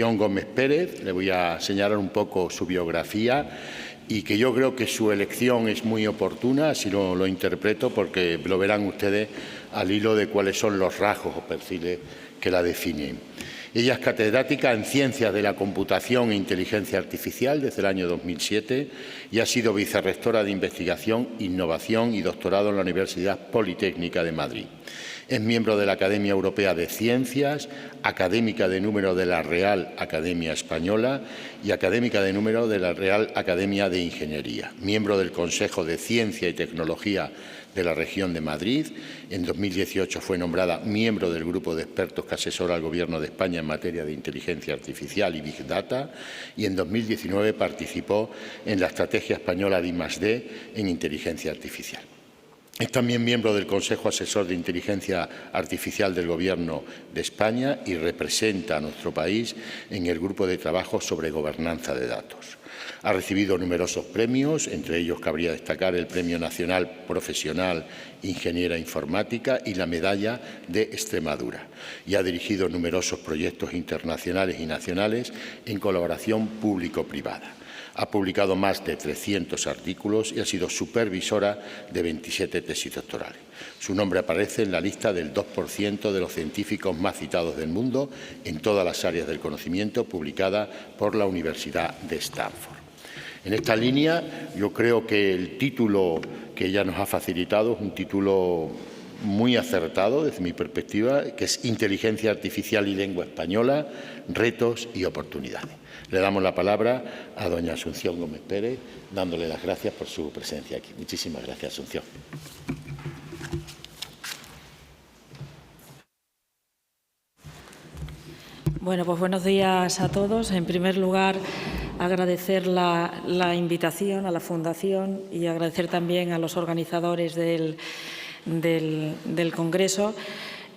Gómez Pérez, le voy a señalar un poco su biografía y que yo creo que su elección es muy oportuna, así lo interpreto, porque lo verán ustedes al hilo de cuáles son los rasgos o perfiles que la definen. Ella es catedrática en Ciencias de la Computación e Inteligencia Artificial desde el año 2007 y ha sido vicerrectora de Investigación, Innovación y Doctorado en la Universidad Politécnica de Madrid. Es miembro de la Academia Europea de Ciencias, académica de número de la Real Academia Española y académica de número de la Real Academia de Ingeniería. Miembro del Consejo de Ciencia y Tecnología de la Región de Madrid. En 2018 fue nombrada miembro del grupo de expertos que asesora al Gobierno de España en materia de inteligencia artificial y Big Data y en 2019 participó en la estrategia española de I+D en inteligencia artificial. Es también miembro del Consejo Asesor de Inteligencia Artificial del Gobierno de España y representa a nuestro país en el Grupo de Trabajo sobre Gobernanza de Datos. Ha recibido numerosos premios, entre ellos cabría destacar el Premio Nacional Profesional Ingeniera Informática y la Medalla de Extremadura, y ha dirigido numerosos proyectos internacionales y nacionales en colaboración público-privada. Ha publicado más de 300 artículos y ha sido supervisora de 27 tesis doctorales. Su nombre aparece en la lista del 2% de los científicos más citados del mundo en todas las áreas del conocimiento, publicada por la Universidad de Stanford. En esta línea, yo creo que el título que ella nos ha facilitado es un título muy acertado desde mi perspectiva, que es Inteligencia Artificial y Lengua Española, retos y oportunidades. Le damos la palabra a doña Asunción Gómez Pérez, dándole las gracias por su presencia aquí. Muchísimas gracias, Asunción. Bueno, pues buenos días a todos. En primer lugar, agradecer la invitación a la Fundación y agradecer también a los organizadores del Congreso.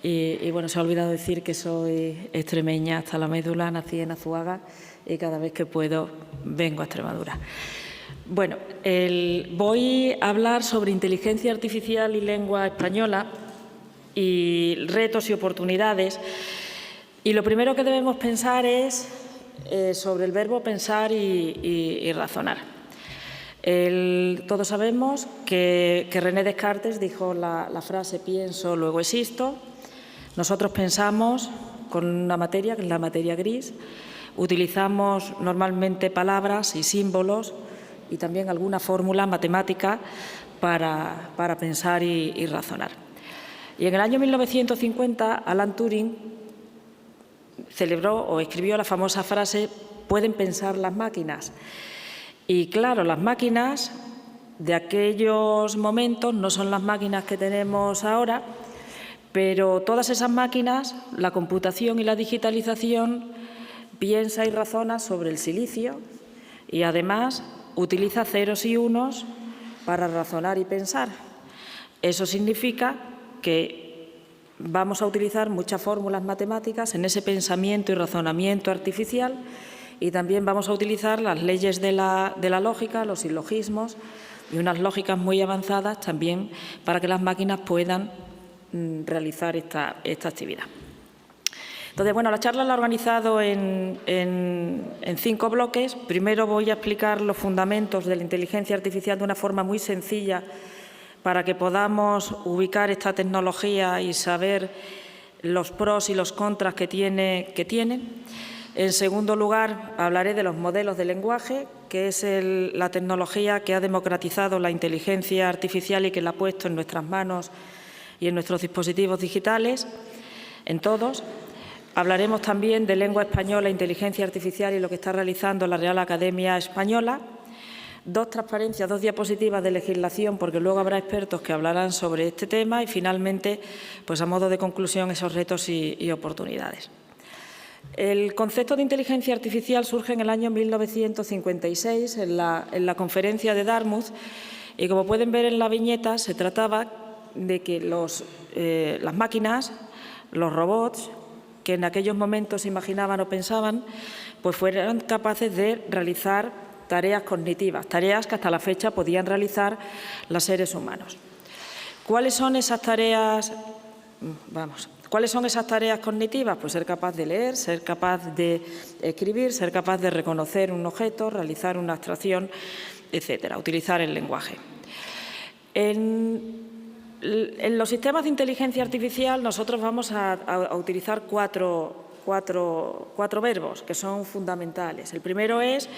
Y bueno, se ha olvidado decir que soy extremeña hasta la médula, nací en Azuaga y cada vez que puedo vengo a Extremadura. Bueno, voy a hablar sobre inteligencia artificial y lengua española y retos y oportunidades. Y lo primero que debemos pensar es sobre el verbo pensar y razonar. Todos sabemos que René Descartes dijo la frase pienso, luego existo. Nosotros pensamos con una materia, que es la materia gris. Utilizamos normalmente palabras y símbolos y también alguna fórmula matemática para pensar y razonar. Y en el año 1950, Alan Turing celebró o escribió la famosa frase «¿Pueden pensar las máquinas?». Y claro, las máquinas de aquellos momentos no son las máquinas que tenemos ahora, pero todas esas máquinas, la computación y la digitalización, piensa y razona sobre el silicio y además utiliza ceros y unos para razonar y pensar. Eso significa que vamos a utilizar muchas fórmulas matemáticas en ese pensamiento y razonamiento artificial y también vamos a utilizar las leyes de la lógica, los silogismos y unas lógicas muy avanzadas también para que las máquinas puedan realizar esta actividad. Entonces, bueno, la charla la he organizado en 5 bloques. Primero voy a explicar los fundamentos de la inteligencia artificial de una forma muy sencilla para que podamos ubicar esta tecnología y saber los pros y los contras que tiene. En segundo lugar, hablaré de los modelos de lenguaje, que es la tecnología que ha democratizado la inteligencia artificial y que la ha puesto en nuestras manos y en nuestros dispositivos digitales, en todos. Hablaremos también de lengua española, inteligencia artificial y lo que está realizando la Real Academia Española. 2 transparencias, 2 diapositivas de legislación, porque luego habrá expertos que hablarán sobre este tema y, finalmente, pues a modo de conclusión, esos retos y oportunidades. El concepto de inteligencia artificial surge en el año 1956 en la conferencia de Dartmouth y, como pueden ver en la viñeta, se trataba de que las máquinas, los robots, que en aquellos momentos imaginaban o pensaban, pues fueran capaces de realizar tareas cognitivas, tareas que hasta la fecha podían realizar los seres humanos. ¿Cuáles son esas tareas? ¿Cuáles son esas tareas cognitivas? Pues ser capaz de leer, ser capaz de escribir, ser capaz de reconocer un objeto, realizar una abstracción, etcétera, utilizar el lenguaje. En los sistemas de inteligencia artificial nosotros vamos a utilizar cuatro verbos que son fundamentales. El primero es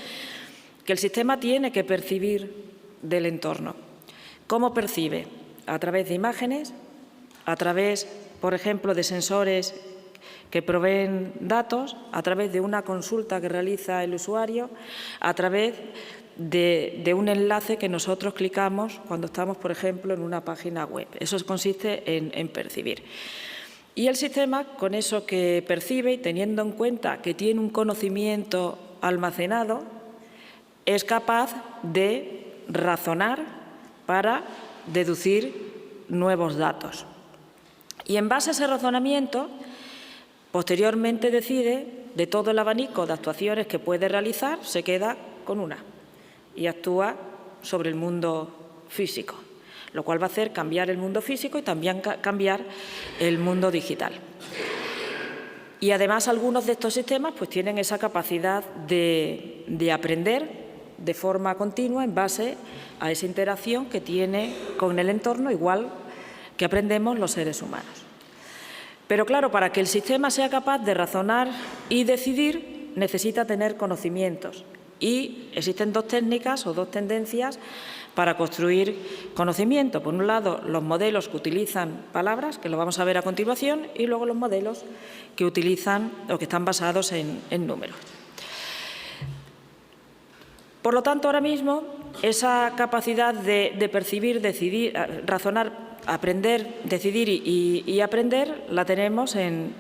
que el sistema tiene que percibir del entorno. ¿Cómo percibe? A través de imágenes, a través, por ejemplo, de sensores que proveen datos, a través de una consulta que realiza el usuario, a través de un enlace que nosotros clicamos cuando estamos, por ejemplo, en una página web. Eso consiste en percibir. Y el sistema, con eso que percibe y teniendo en cuenta que tiene un conocimiento almacenado, es capaz de razonar para deducir nuevos datos. Y en base a ese razonamiento, posteriormente decide, de todo el abanico de actuaciones que puede realizar, se queda con una y actúa sobre el mundo físico, lo cual va a hacer cambiar el mundo físico y también cambiar el mundo digital. Y además algunos de estos sistemas pues, tienen esa capacidad de aprender de forma continua en base a esa interacción que tiene con el entorno, igual que aprendemos los seres humanos. Pero claro, para que el sistema sea capaz de razonar y decidir, necesita tener conocimientos. Y existen dos técnicas o dos tendencias para construir conocimiento. Por un lado, los modelos que utilizan palabras, que lo vamos a ver a continuación, y luego los modelos que utilizan o que están basados en números. Por lo tanto, ahora mismo, esa capacidad de percibir, decidir, razonar, aprender, decidir y aprender la tenemos en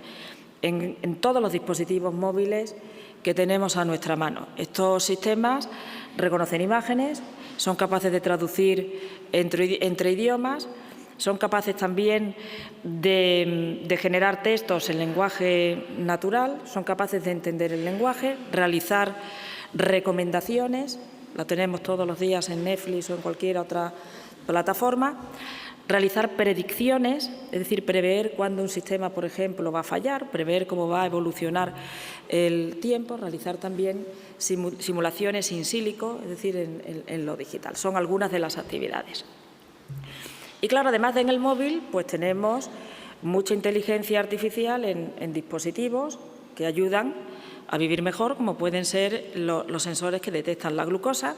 todos los dispositivos móviles que tenemos a nuestra mano. Estos sistemas reconocen imágenes, son capaces de traducir entre idiomas, son capaces también de generar textos en lenguaje natural, son capaces de entender el lenguaje, realizar recomendaciones, lo tenemos todos los días en Netflix o en cualquier otra plataforma, realizar predicciones, es decir, prever cuándo un sistema, por ejemplo, va a fallar, prever cómo va a evolucionar el tiempo, realizar también simulaciones in silico, es decir, en lo digital. Son algunas de las actividades. Y claro, además de en el móvil, pues tenemos mucha inteligencia artificial en dispositivos que ayudan a vivir mejor, como pueden ser los sensores que detectan la glucosa,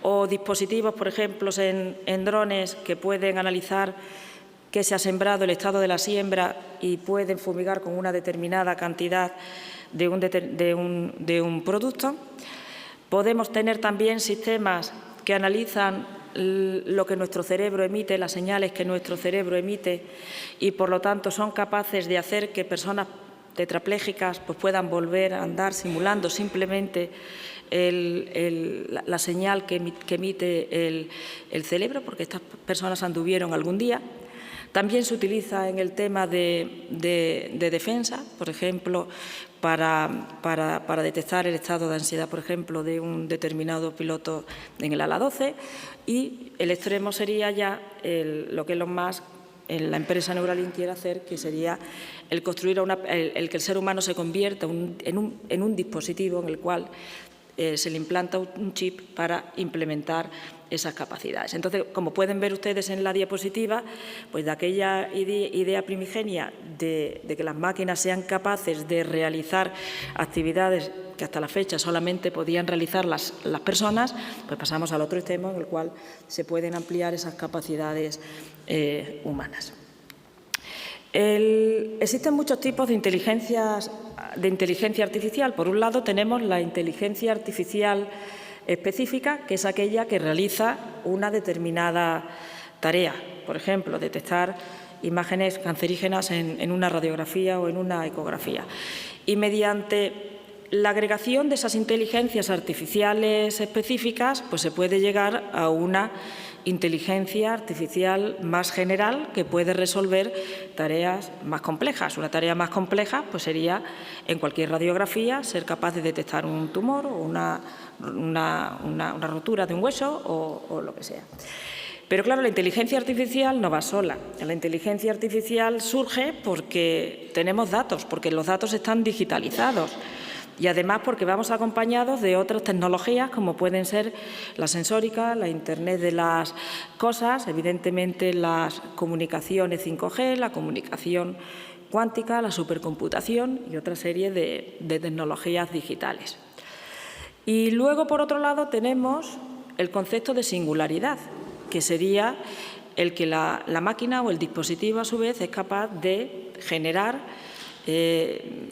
o dispositivos, por ejemplo, en drones que pueden analizar qué se ha sembrado, el estado de la siembra y pueden fumigar con una determinada cantidad de un producto. Podemos tener también sistemas que analizan lo que nuestro cerebro emite, las señales que nuestro cerebro emite y, por lo tanto, son capaces de hacer que personas tetraplégicas pues, puedan volver a andar simulando simplemente la señal que emite el cerebro, porque estas personas anduvieron algún día. También se utiliza en el tema de defensa, por ejemplo, para detectar el estado de ansiedad, por ejemplo, de un determinado piloto en el ala 12. Y el extremo sería ya lo que Elon Musk, en la empresa Neuralink, quiere hacer, que sería el construir el que el ser humano se convierta en un dispositivo en el cual se le implanta un chip para implementar esas capacidades. Entonces, como pueden ver ustedes en la diapositiva, pues de aquella idea primigenia de que las máquinas sean capaces de realizar actividades que hasta la fecha solamente podían realizar las personas, pues pasamos al otro extremo en el cual se pueden ampliar esas capacidades humanas. Existen muchos tipos de inteligencia artificial. Por un lado, tenemos la inteligencia artificial específica, que es aquella que realiza una determinada tarea. Por ejemplo, detectar imágenes cancerígenas en una radiografía o en una ecografía. Y mediante la agregación de esas inteligencias artificiales específicas, pues se puede llegar a una inteligencia artificial más general que puede resolver tareas más complejas. Una tarea más compleja pues sería, en cualquier radiografía, ser capaz de detectar un tumor o una rotura de un hueso o lo que sea. Pero claro, la inteligencia artificial no va sola. La inteligencia artificial surge porque tenemos datos, porque los datos están digitalizados y además porque vamos acompañados de otras tecnologías como pueden ser la sensórica, la Internet de las cosas, evidentemente las comunicaciones 5G, la comunicación cuántica, la supercomputación y otra serie de tecnologías digitales. Y luego, por otro lado, tenemos el concepto de singularidad, que sería el que la máquina o el dispositivo, a su vez, es capaz de generar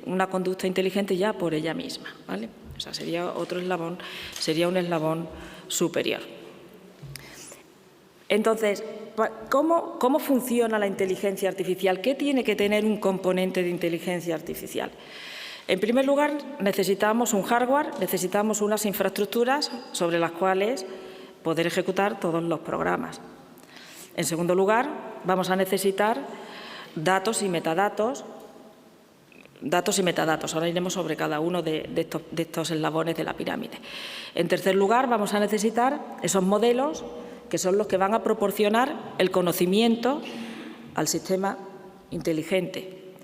una conducta inteligente ya por ella misma, ¿vale? O sea, sería otro eslabón, sería un eslabón superior. Entonces, ¿cómo funciona la inteligencia artificial? ¿Qué tiene que tener un componente de inteligencia artificial? En primer lugar, necesitamos un hardware, necesitamos unas infraestructuras sobre las cuales poder ejecutar todos los programas. En segundo lugar, vamos a necesitar datos y metadatos. Ahora iremos sobre cada uno de estos eslabones de la pirámide. En tercer lugar, vamos a necesitar esos modelos que son los que van a proporcionar el conocimiento al sistema inteligente.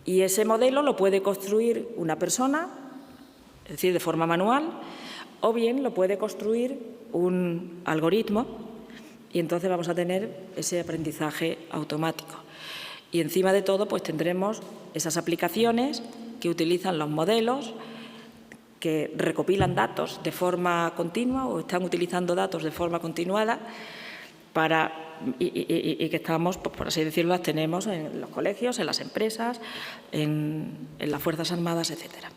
Y ese modelo lo puede construir una persona, es decir, de forma manual, o bien lo puede construir un algoritmo y entonces vamos a tener ese aprendizaje automático. Y encima de todo, pues tendremos esas aplicaciones que utilizan los modelos, que recopilan datos de forma continua o están utilizando datos de forma continuada y que estamos, pues, por así decirlo, las tenemos en los colegios, en las empresas, en las Fuerzas Armadas, etcétera.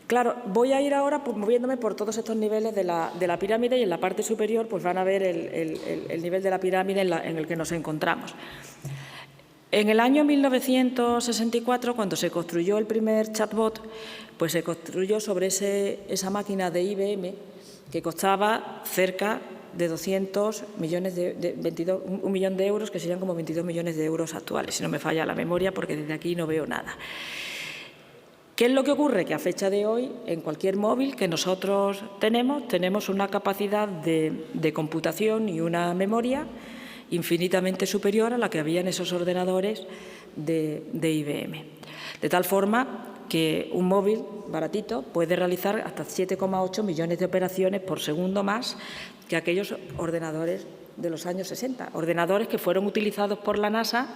Claro, voy a ir ahora moviéndome por todos estos niveles de la pirámide y en la parte superior pues van a ver el nivel de la pirámide en el que nos encontramos. En el año 1964, cuando se construyó el primer chatbot, pues se construyó sobre esa máquina de IBM que costaba cerca de 200 millones un millón de euros, que serían como 22 millones de euros actuales, si no me falla la memoria, porque desde aquí no veo nada. ¿Qué es lo que ocurre? Que a fecha de hoy, en cualquier móvil que nosotros tenemos una capacidad de computación y una memoria infinitamente superior a la que había en esos ordenadores de IBM. De tal forma que un móvil baratito puede realizar hasta 7,8 millones de operaciones por segundo más que aquellos ordenadores de los años 60, ordenadores que fueron utilizados por la NASA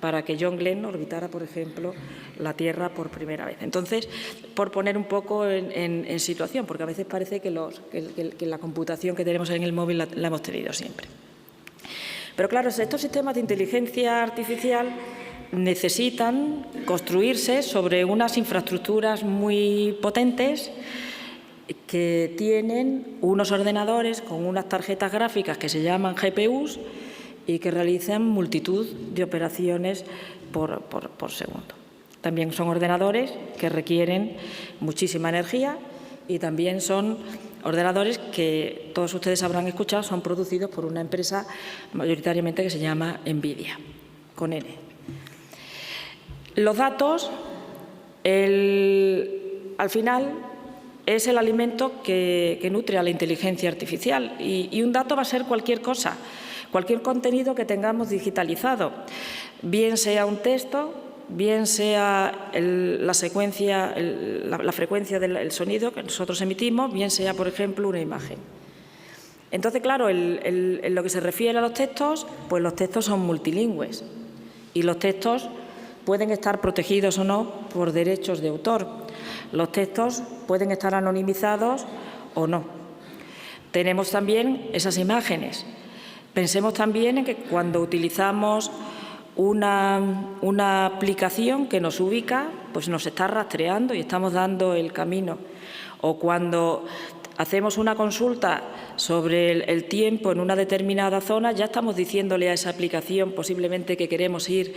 para que John Glenn orbitara, por ejemplo, la Tierra por primera vez. Entonces, por poner un poco en situación, porque a veces parece que la computación que tenemos en el móvil la hemos tenido siempre. Pero claro, estos sistemas de inteligencia artificial necesitan construirse sobre unas infraestructuras muy potentes que tienen unos ordenadores con unas tarjetas gráficas que se llaman GPUs y que realizan multitud de operaciones por segundo. También son ordenadores que requieren muchísima energía y también son ordenadores que todos ustedes habrán escuchado, son producidos por una empresa mayoritariamente que se llama NVIDIA, con N. Los datos, al final, es el alimento que nutre a la inteligencia artificial y un dato va a ser cualquier cosa, cualquier contenido que tengamos digitalizado, bien sea un texto, bien sea la frecuencia del sonido que nosotros emitimos, bien sea, por ejemplo, una imagen. Entonces, claro, en lo que se refiere a los textos, pues los textos son multilingües y los textos pueden estar protegidos o no por derechos de autor. Los textos pueden estar anonimizados o no. Tenemos también esas imágenes. Pensemos también en que cuando utilizamos una aplicación que nos ubica, pues nos está rastreando y estamos dando el camino. O cuando hacemos una consulta sobre el tiempo en una determinada zona, ya estamos diciéndole a esa aplicación posiblemente que queremos ir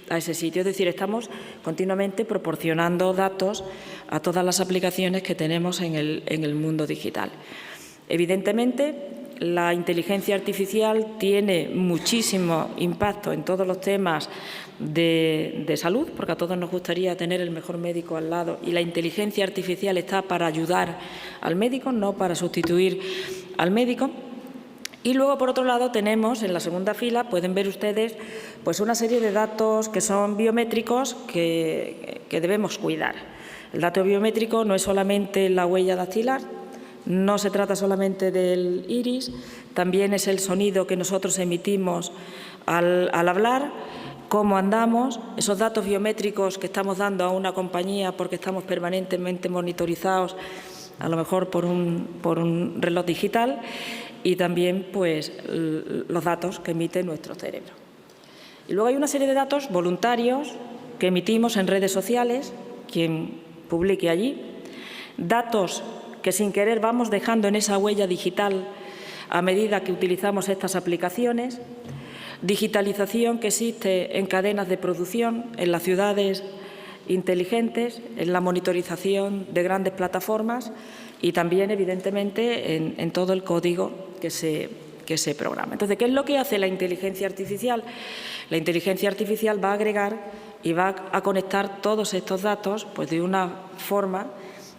a ese sitio. Es decir, estamos continuamente proporcionando datos a todas las aplicaciones que tenemos en el mundo digital. Evidentemente, la inteligencia artificial tiene muchísimo impacto en todos los temas de salud, porque a todos nos gustaría tener el mejor médico al lado y la inteligencia artificial está para ayudar al médico, no para sustituir al médico. Y luego, por otro lado, tenemos en la segunda fila, pueden ver ustedes, pues una serie de datos que son biométricos que debemos cuidar. El dato biométrico no es solamente la huella dactilar, no se trata solamente del iris, también es el sonido que nosotros emitimos al hablar, cómo andamos, esos datos biométricos que estamos dando a una compañía porque estamos permanentemente monitorizados, a lo mejor por un reloj digital, y también pues, los datos que emite nuestro cerebro. Y luego hay una serie de datos voluntarios que emitimos en redes sociales, quien publique allí, datos que sin querer vamos dejando en esa huella digital a medida que utilizamos estas aplicaciones, digitalización que existe en cadenas de producción, en las ciudades inteligentes, en la monitorización de grandes plataformas y también, evidentemente, en todo el código que se programa. Entonces, ¿qué es lo que hace la inteligencia artificial? La inteligencia artificial va a agregar y va a conectar todos estos datos pues, de una forma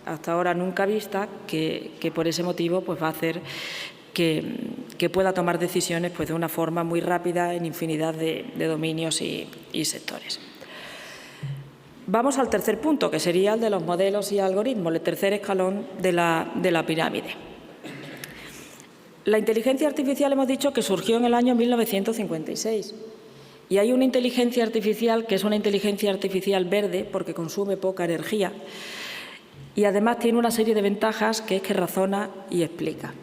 hasta ahora nunca vista, que por ese motivo pues, va a hacer que pueda tomar decisiones pues, de una forma muy rápida en infinidad de dominios y sectores. Vamos al tercer punto, que sería el de los modelos y algoritmos, el tercer escalón de la pirámide. La inteligencia artificial hemos dicho que surgió en el año 1956 y hay una inteligencia artificial que es una inteligencia artificial verde porque consume poca energía y además tiene una serie de ventajas que es que razona y explica.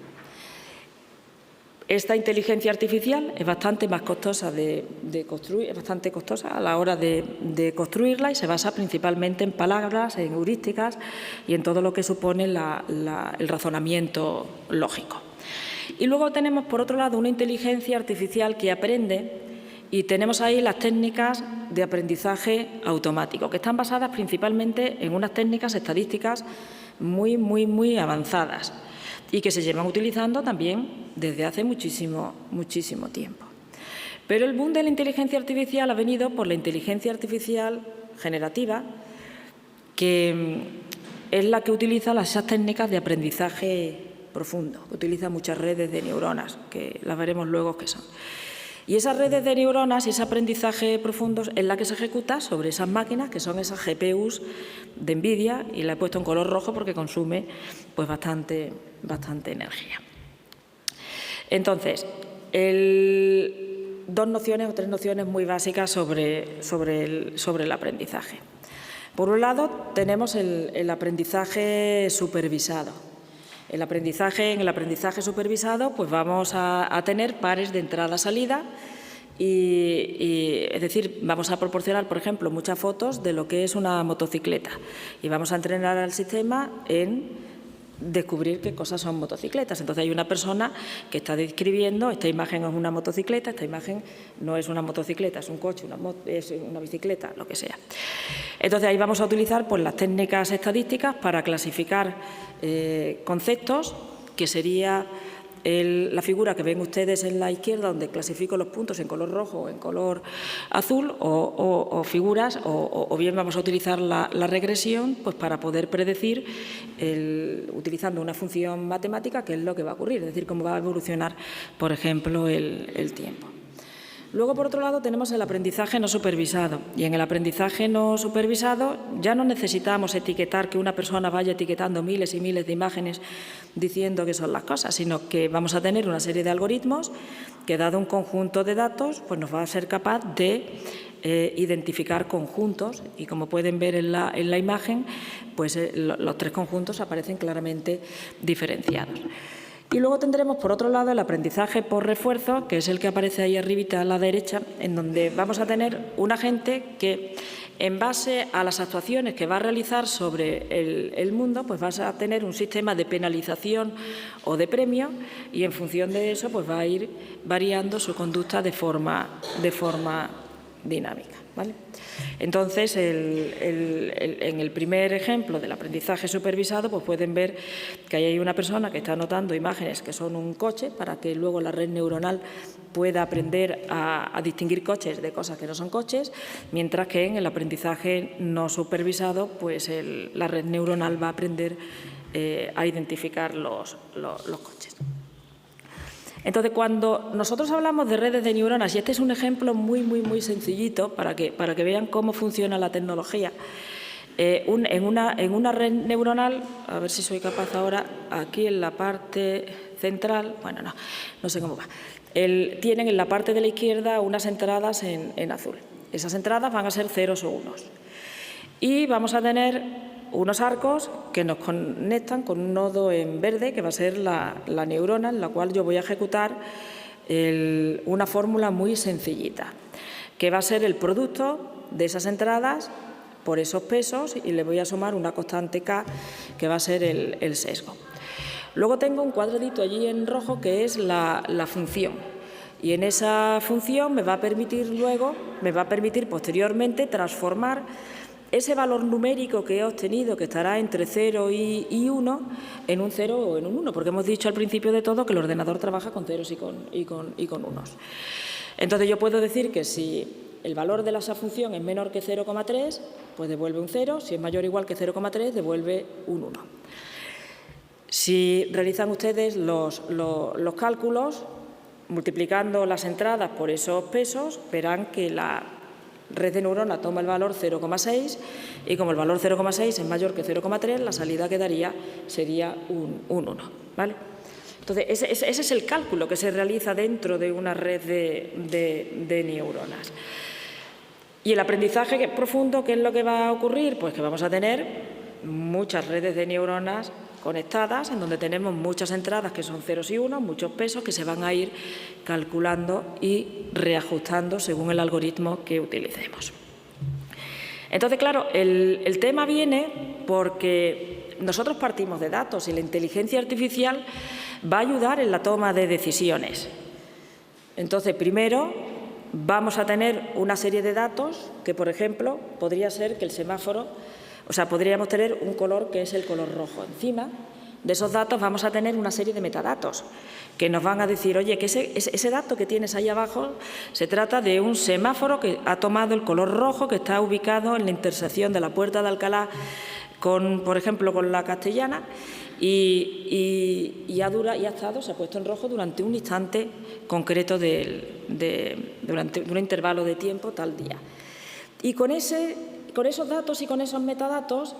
Esta inteligencia artificial es bastante más costosa de construir, es bastante costosa a la hora de construirla y se basa principalmente en palabras, en heurísticas y en todo lo que supone el razonamiento lógico. Y luego tenemos, por otro lado, una inteligencia artificial que aprende y tenemos ahí las técnicas de aprendizaje automático, que están basadas principalmente en unas técnicas estadísticas muy avanzadas y que se llevan utilizando también desde hace muchísimo tiempo. Pero el boom de la inteligencia artificial ha venido por la inteligencia artificial generativa, que es la que utiliza esas técnicas de aprendizaje profundo, que utiliza muchas redes de neuronas, que las veremos luego qué son. Y esas redes de neuronas y ese aprendizaje profundo es la que se ejecuta sobre esas máquinas, que son esas GPUs de NVIDIA, y la he puesto en color rojo porque consume pues, bastante energía. Entonces, dos nociones o tres nociones muy básicas sobre el aprendizaje. Por un lado, tenemos el aprendizaje supervisado. En el aprendizaje supervisado pues vamos a tener pares de entrada-salida es decir, vamos a proporcionar, por ejemplo, muchas fotos de lo que es una motocicleta y vamos a entrenar al sistema en descubrir qué cosas son motocicletas. Entonces hay una persona que está describiendo, esta imagen es una motocicleta, esta imagen no es una motocicleta, es un coche, es una bicicleta, lo que sea. Entonces ahí vamos a utilizar pues, las técnicas estadísticas para clasificar conceptos, que sería la figura que ven ustedes en la izquierda, donde clasifico los puntos en color rojo o en color azul, o figuras, o bien vamos a utilizar la regresión pues, para poder predecir, utilizando una función matemática, qué es lo que va a ocurrir, es decir, cómo va a evolucionar, por ejemplo, el tiempo. Luego, por otro lado, tenemos el aprendizaje no supervisado. Y en el aprendizaje no supervisado ya no necesitamos etiquetar, que una persona vaya etiquetando miles y miles de imágenes diciendo qué son las cosas, sino que vamos a tener una serie de algoritmos que, dado un conjunto de datos, pues nos va a ser capaz de identificar conjuntos. Y como pueden ver en la imagen, pues los tres conjuntos aparecen claramente diferenciados. Y luego tendremos, por otro lado, el aprendizaje por refuerzo, que es el que aparece ahí arribita a la derecha, en donde vamos a tener un agente que, en base a las actuaciones que va a realizar sobre el mundo, pues va a tener un sistema de penalización o de premio y, en función de eso, pues va a ir variando su conducta de forma dinámica, ¿vale? Entonces, en el primer ejemplo del aprendizaje supervisado, pues pueden ver que ahí hay una persona que está anotando imágenes que son un coche, para que luego la red neuronal pueda aprender a distinguir coches de cosas que no son coches, mientras que en el aprendizaje no supervisado, pues la red neuronal va a aprender a identificar los coches. Entonces, cuando nosotros hablamos de redes de neuronas, y este es un ejemplo muy, muy, muy sencillito para que vean cómo funciona la tecnología, en una red neuronal, a ver si soy capaz ahora, aquí en la parte central, bueno, no sé cómo va, tienen en la parte de la izquierda unas entradas en azul. Esas entradas van a ser ceros o unos. Y vamos a tener unos arcos que nos conectan con un nodo en verde, que va a ser la neurona, en la cual yo voy a ejecutar una fórmula muy sencillita, que va a ser el producto de esas entradas por esos pesos, y le voy a sumar una constante k, que va a ser el sesgo. Luego tengo un cuadradito allí en rojo que es la función, y en esa función me va a permitir posteriormente transformar ese valor numérico que he obtenido, que estará entre 0 y 1, en un 0 o en un 1, porque hemos dicho al principio de todo que el ordenador trabaja con ceros y con unos. Entonces yo puedo decir que si el valor de esa función es menor que 0,3, pues devuelve un 0, si es mayor o igual que 0,3, devuelve un 1. Si realizan ustedes los cálculos, multiplicando las entradas por esos pesos, verán que la red de neurona toma el valor 0,6, y como el valor 0,6 es mayor que 0,3, la salida que daría sería un 1. ¿Vale? Entonces, ese es el cálculo que se realiza dentro de una red de neuronas. Y el aprendizaje profundo, ¿qué es lo que va a ocurrir? Pues que vamos a tener muchas redes de neuronas conectadas, en donde tenemos muchas entradas que son ceros y unos, muchos pesos que se van a ir calculando y reajustando según el algoritmo que utilicemos. Entonces, claro, el tema viene porque nosotros partimos de datos y la inteligencia artificial va a ayudar en la toma de decisiones. Entonces, primero vamos a tener una serie de datos que, por ejemplo, podría ser que el semáforo, podríamos tener un color que es el color rojo. Encima de esos datos vamos a tener una serie de metadatos que nos van a decir, oye, que ese dato que tienes ahí abajo se trata de un semáforo que ha tomado el color rojo, que está ubicado en la intersección de la Puerta de Alcalá por ejemplo, con la Castellana, y se ha puesto en rojo durante un instante concreto durante un intervalo de tiempo tal día. Y con esos datos y con esos metadatos,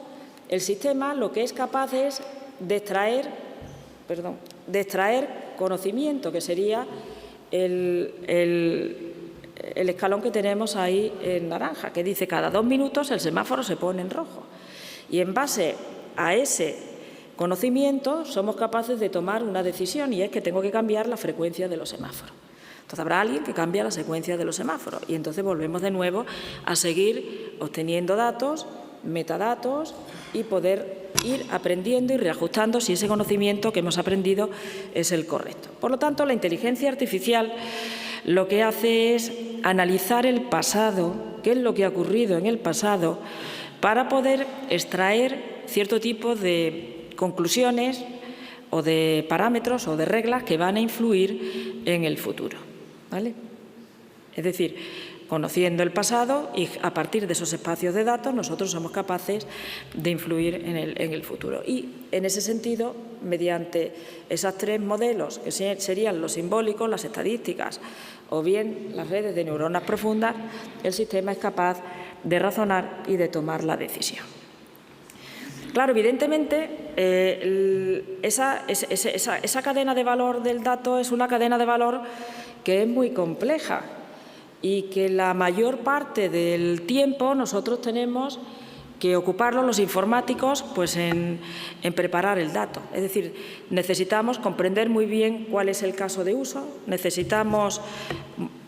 el sistema lo que es capaz es de extraer conocimiento, que sería el escalón que tenemos ahí en naranja, que dice cada 2 minutos el semáforo se pone en rojo. Y en base a ese conocimiento somos capaces de tomar una decisión, y es que tengo que cambiar la frecuencia de los semáforos. Entonces habrá alguien que cambia la secuencia de los semáforos, y entonces volvemos de nuevo a seguir obteniendo datos, metadatos, y poder ir aprendiendo y reajustando si ese conocimiento que hemos aprendido es el correcto. Por lo tanto, la inteligencia artificial lo que hace es analizar el pasado, qué es lo que ha ocurrido en el pasado, para poder extraer cierto tipo de conclusiones o de parámetros o de reglas que van a influir en el futuro. ¿Vale? Es decir, conociendo el pasado, y a partir de esos espacios de datos nosotros somos capaces de influir en el futuro. Y en ese sentido, mediante esos 3 modelos, que serían los simbólicos, las estadísticas o bien las redes de neuronas profundas, el sistema es capaz de razonar y de tomar la decisión. Claro, evidentemente, esa cadena de valor del dato es una cadena de valor que es muy compleja, y que la mayor parte del tiempo nosotros tenemos que ocuparlo los informáticos pues en preparar el dato. Es decir, necesitamos comprender muy bien cuál es el caso de uso, necesitamos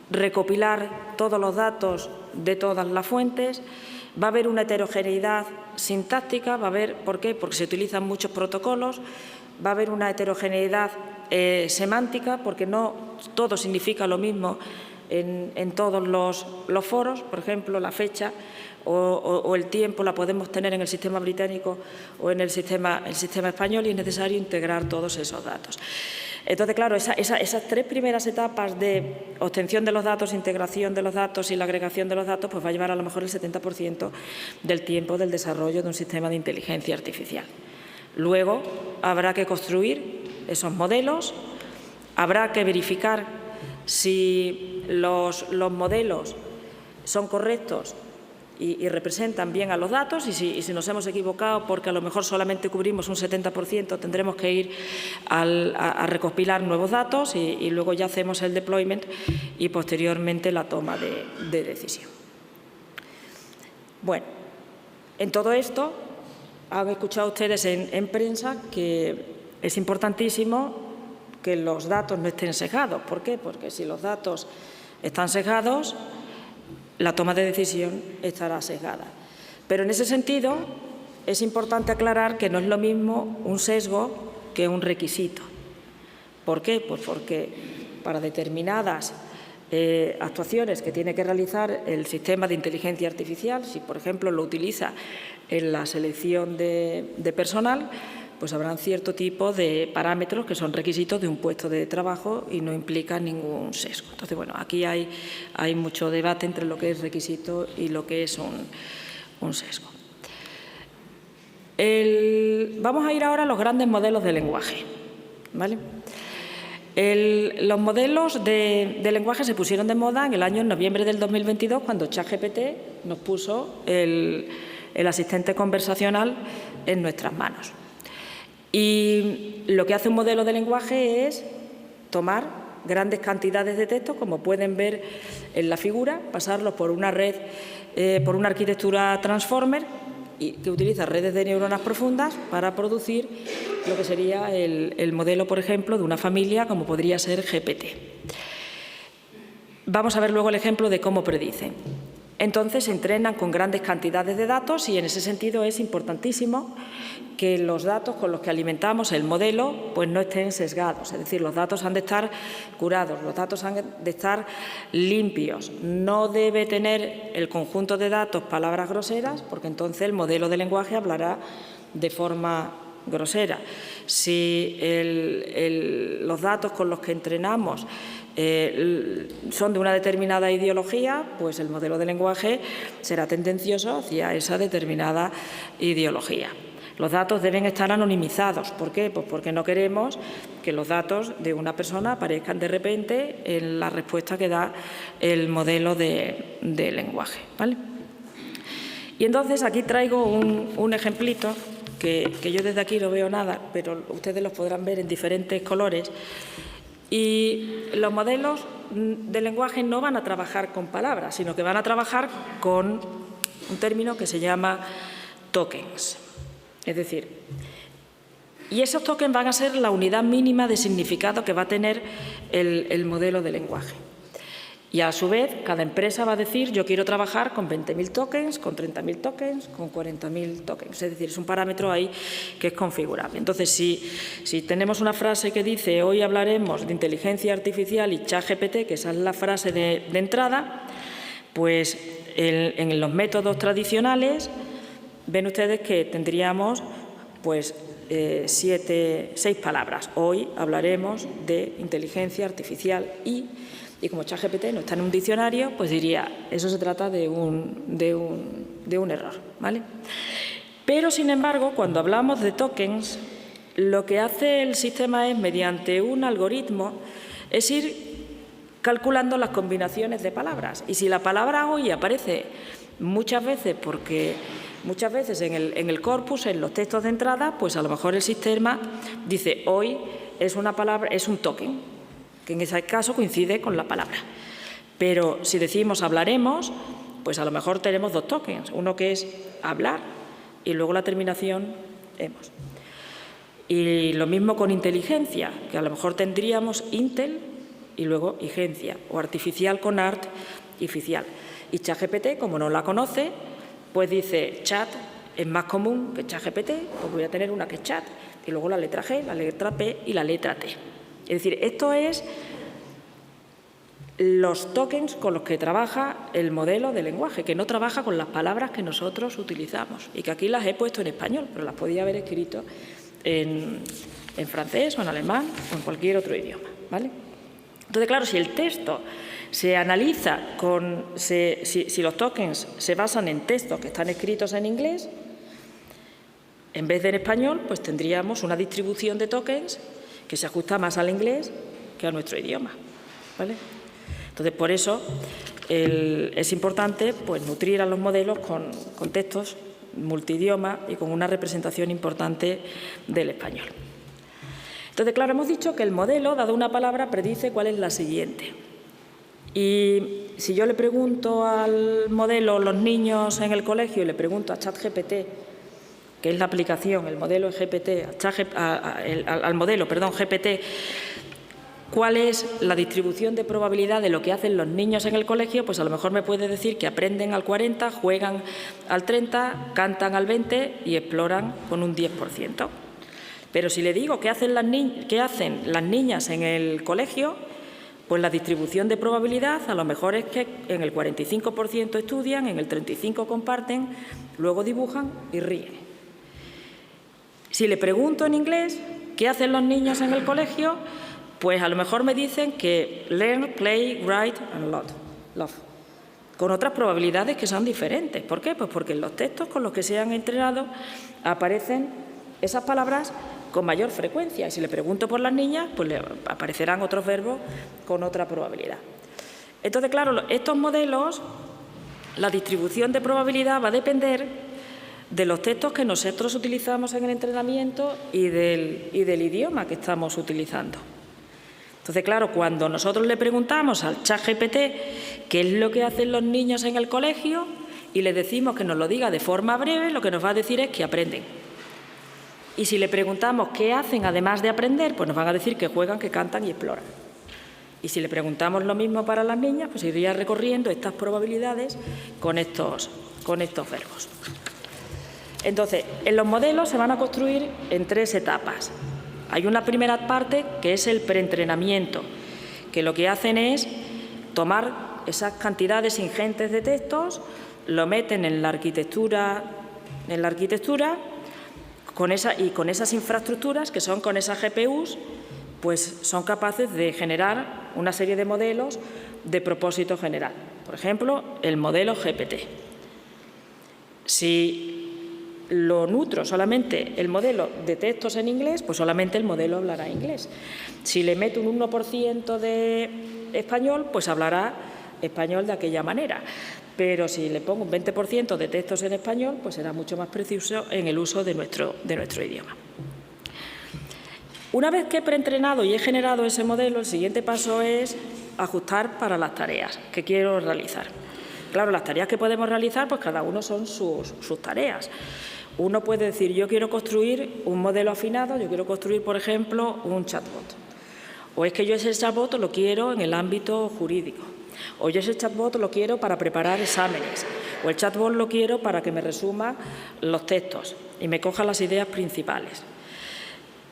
recopilar todos los datos de todas las fuentes, va a haber una heterogeneidad sintáctica, ¿por qué? Porque se utilizan muchos protocolos, va a haber una heterogeneidad semántica, porque no todo significa lo mismo en todos los foros. Por ejemplo, la fecha o el tiempo la podemos tener en el sistema británico o en el sistema español, y es necesario integrar todos esos datos. Entonces, claro, esas 3 primeras etapas de obtención de los datos, integración de los datos y la agregación de los datos, pues va a llevar a lo mejor el 70% del tiempo del desarrollo de un sistema de inteligencia artificial. Luego habrá que construir esos modelos Habrá que verificar si los modelos son correctos y representan bien a los datos, y si nos hemos equivocado porque a lo mejor solamente cubrimos un 70%, tendremos que ir a recopilar nuevos datos y luego ya hacemos el deployment y posteriormente la toma de decisión. Bueno, en todo esto han escuchado ustedes en prensa que es importantísimo que los datos no estén sesgados. ¿Por qué? Porque si los datos están sesgados, la toma de decisión estará sesgada. Pero en ese sentido es importante aclarar que no es lo mismo un sesgo que un requisito. ¿Por qué? Pues porque para determinadas actuaciones que tiene que realizar el sistema de inteligencia artificial, si por ejemplo lo utiliza en la selección de personal, pues habrán cierto tipo de parámetros que son requisitos de un puesto de trabajo y no implican ningún sesgo. Entonces, bueno, aquí hay mucho debate entre lo que es requisito y lo que es un sesgo. Vamos a ir ahora a los grandes modelos de lenguaje, ¿vale? Los modelos de lenguaje se pusieron de moda en el año noviembre del 2022, cuando ChatGPT nos puso el asistente conversacional en nuestras manos. Y lo que hace un modelo de lenguaje es tomar grandes cantidades de texto, como pueden ver en la figura, pasarlos por una red, por una arquitectura transformer que utiliza redes de neuronas profundas para producir lo que sería el modelo, por ejemplo, de una familia como podría ser GPT. Vamos a ver luego el ejemplo de cómo predicen. Entonces se entrenan con grandes cantidades de datos y en ese sentido es importantísimo que los datos con los que alimentamos el modelo pues no estén sesgados, es decir, los datos han de estar curados, los datos han de estar limpios, no debe tener el conjunto de datos palabras groseras porque entonces el modelo de lenguaje hablará de forma grosera. Si los datos con los que entrenamos son de una determinada ideología, pues el modelo de lenguaje será tendencioso hacia esa determinada ideología. Los datos deben estar anonimizados. ¿Por qué? Pues porque no queremos que los datos de una persona aparezcan de repente en la respuesta que da el modelo de lenguaje, ¿vale? Y entonces aquí traigo un ejemplito que yo desde aquí no veo nada, pero ustedes los podrán ver en diferentes colores. Y los modelos de lenguaje no van a trabajar con palabras, sino que van a trabajar con un término que se llama tokens. Es decir, y esos tokens van a ser la unidad mínima de significado que va a tener el modelo de lenguaje. Y a su vez, cada empresa va a decir, yo quiero trabajar con 20.000 tokens, con 30.000 tokens, con 40.000 tokens. Es decir, es un parámetro ahí que es configurable. Entonces, si tenemos una frase que dice, hoy hablaremos de inteligencia artificial y ChatGPT, que esa es la frase de entrada, pues en los métodos tradicionales, ven ustedes que tendríamos pues 6 palabras. Hoy hablaremos de inteligencia artificial y como ChatGPT no está en un diccionario, pues diría, eso se trata de un error, ¿vale? Pero, sin embargo, cuando hablamos de tokens, lo que hace el sistema es, mediante un algoritmo, es ir calculando las combinaciones de palabras. Y si la palabra hoy aparece muchas veces, porque muchas veces en el corpus, en los textos de entrada, pues a lo mejor el sistema dice, hoy es una palabra, es un token, que en ese caso coincide con la palabra. Pero si decimos hablaremos, pues a lo mejor tenemos 2 tokens, uno que es hablar y luego la terminación hemos. Y lo mismo con inteligencia, que a lo mejor tendríamos intel y luego igencia, o artificial con art y ficial. Y ChatGPT, como no la conoce, pues dice chat es más común que ChatGPT, pues voy a tener una que es chat, y luego la letra G, la letra P y la letra T. Es decir, esto es los tokens con los que trabaja el modelo de lenguaje, que no trabaja con las palabras que nosotros utilizamos y que aquí las he puesto en español, pero las podía haber escrito en francés o en alemán o en cualquier otro idioma, ¿vale? Entonces, claro, si el texto se analiza si los tokens se basan en textos que están escritos en inglés, en vez de en español, pues tendríamos una distribución de tokens que se ajusta más al inglés que a nuestro idioma, ¿vale? Entonces, por eso es importante pues, nutrir a los modelos con textos multidioma y con una representación importante del español. Entonces, claro, hemos dicho que el modelo, dado una palabra, predice cuál es la siguiente. Y si yo le pregunto al modelo, los niños en el colegio, y le pregunto a ChatGPT, que es la aplicación, el modelo GPT, al modelo, GPT, cuál es la distribución de probabilidad de lo que hacen los niños en el colegio, pues a lo mejor me puede decir que aprenden al 40, juegan al 30, cantan al 20 y exploran con un 10%. Pero si le digo qué hacen las niñas en el colegio, pues la distribución de probabilidad a lo mejor es que en el 45% estudian, en el 35% comparten, luego dibujan y ríen. Si le pregunto en inglés qué hacen los niños en el colegio, pues a lo mejor me dicen que learn, play, write and love, con otras probabilidades que son diferentes. ¿Por qué? Pues porque en los textos con los que se han entrenado aparecen esas palabras con mayor frecuencia. Y si le pregunto por las niñas, pues le aparecerán otros verbos con otra probabilidad. Entonces, claro, estos modelos, la distribución de probabilidad va a depender de los textos que nosotros utilizamos en el entrenamiento y del idioma que estamos utilizando. Entonces, claro, cuando nosotros le preguntamos al ChatGPT qué es lo que hacen los niños en el colegio y le decimos que nos lo diga de forma breve, lo que nos va a decir es que aprenden. Y si le preguntamos qué hacen además de aprender, pues nos van a decir que juegan, que cantan y exploran. Y si le preguntamos lo mismo para las niñas, pues iría recorriendo estas probabilidades con estos verbos. Entonces, en los modelos se van a construir en 3 etapas. Hay una primera parte que es el preentrenamiento, que lo que hacen es tomar esas cantidades ingentes de textos, lo meten en la arquitectura con esas infraestructuras que son con esas GPUs, pues son capaces de generar una serie de modelos de propósito general. Por ejemplo, el modelo GPT. Si lo nutro solamente el modelo de textos en inglés, pues solamente el modelo hablará inglés. Si le meto un 1% de español, pues hablará español de aquella manera. Pero si le pongo un 20% de textos en español, pues será mucho más preciso en el uso de nuestro idioma. Una vez que he preentrenado y he generado ese modelo, el siguiente paso es ajustar para las tareas que quiero realizar. Claro, las tareas que podemos realizar, pues cada uno son sus tareas. Uno puede decir, yo quiero construir un modelo afinado, yo quiero construir, por ejemplo, un chatbot. O es que yo ese chatbot lo quiero en el ámbito jurídico. O yo ese chatbot lo quiero para preparar exámenes. O el chatbot lo quiero para que me resuma los textos y me coja las ideas principales.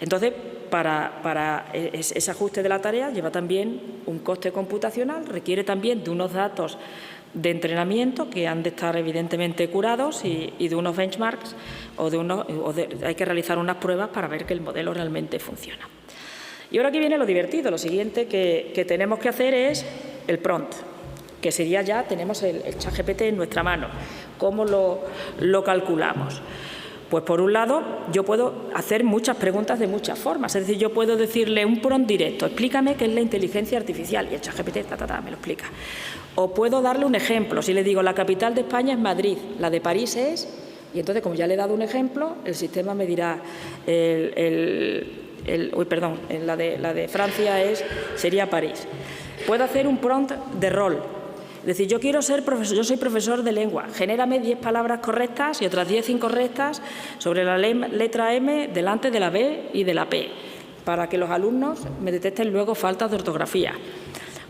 Entonces, para ese ajuste de la tarea lleva también un coste computacional, requiere también de unos datos de entrenamiento que han de estar evidentemente curados y de unos benchmarks hay que realizar unas pruebas para ver que el modelo realmente funciona. Y ahora aquí viene lo divertido. Lo siguiente que tenemos que hacer es el prompt, que sería ya, tenemos el ChatGPT en nuestra mano. ¿Cómo lo calculamos? Pues por un lado, yo puedo hacer muchas preguntas de muchas formas. Es decir, yo puedo decirle un prompt directo, explícame qué es la inteligencia artificial, y el ChatGPT me lo explica. O puedo darle un ejemplo. Si le digo, la capital de España es Madrid, la de París es... Y entonces, como ya le he dado un ejemplo, el sistema me dirá, la de Francia sería París. Puedo hacer un prompt de rol. Es decir, yo quiero ser profesor, yo soy profesor de lengua, genérame 10 palabras correctas y otras 10 incorrectas sobre la letra M delante de la B y de la P, para que los alumnos me detecten luego faltas de ortografía.